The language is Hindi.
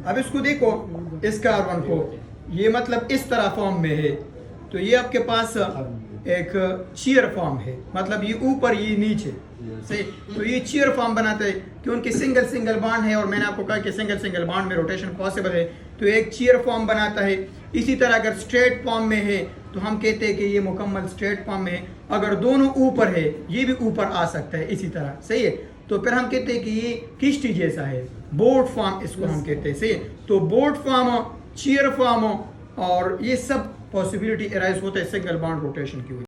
अब इसको देखो, इस कार्बन को, ये मतलब इस तरह फॉर्म में है, तो ये आपके पास एक चीयर फॉर्म है, मतलब ये ऊपर ये नीचे, सही। तो ये चीयर फॉर्म बनाता है क्योंकि सिंगल सिंगल बॉन्ड है, और मैंने आपको कहा कि सिंगल सिंगल बॉन्ड में रोटेशन पॉसिबल है, तो एक चीयर फॉर्म बनाता है। इसी तरह अगर स्ट्रेट फॉर्म में है तो हम कहते हैं कि ये मुकम्मल स्ट्रेट फॉर्म में है। अगर दोनों ऊपर है, ये भी ऊपर आ सकता है इसी तरह, सही है। तो फिर हम कहते हैं कि ये किश्ती जैसा है, बोट फॉर्म इसको हम कहते हैं, सही है। तो बोट फॉर्म, चीयर फॉर्म, और ये सब पॉसिबिलिटी अराइज होता है सिंगल बॉन्ड रोटेशन की वजह।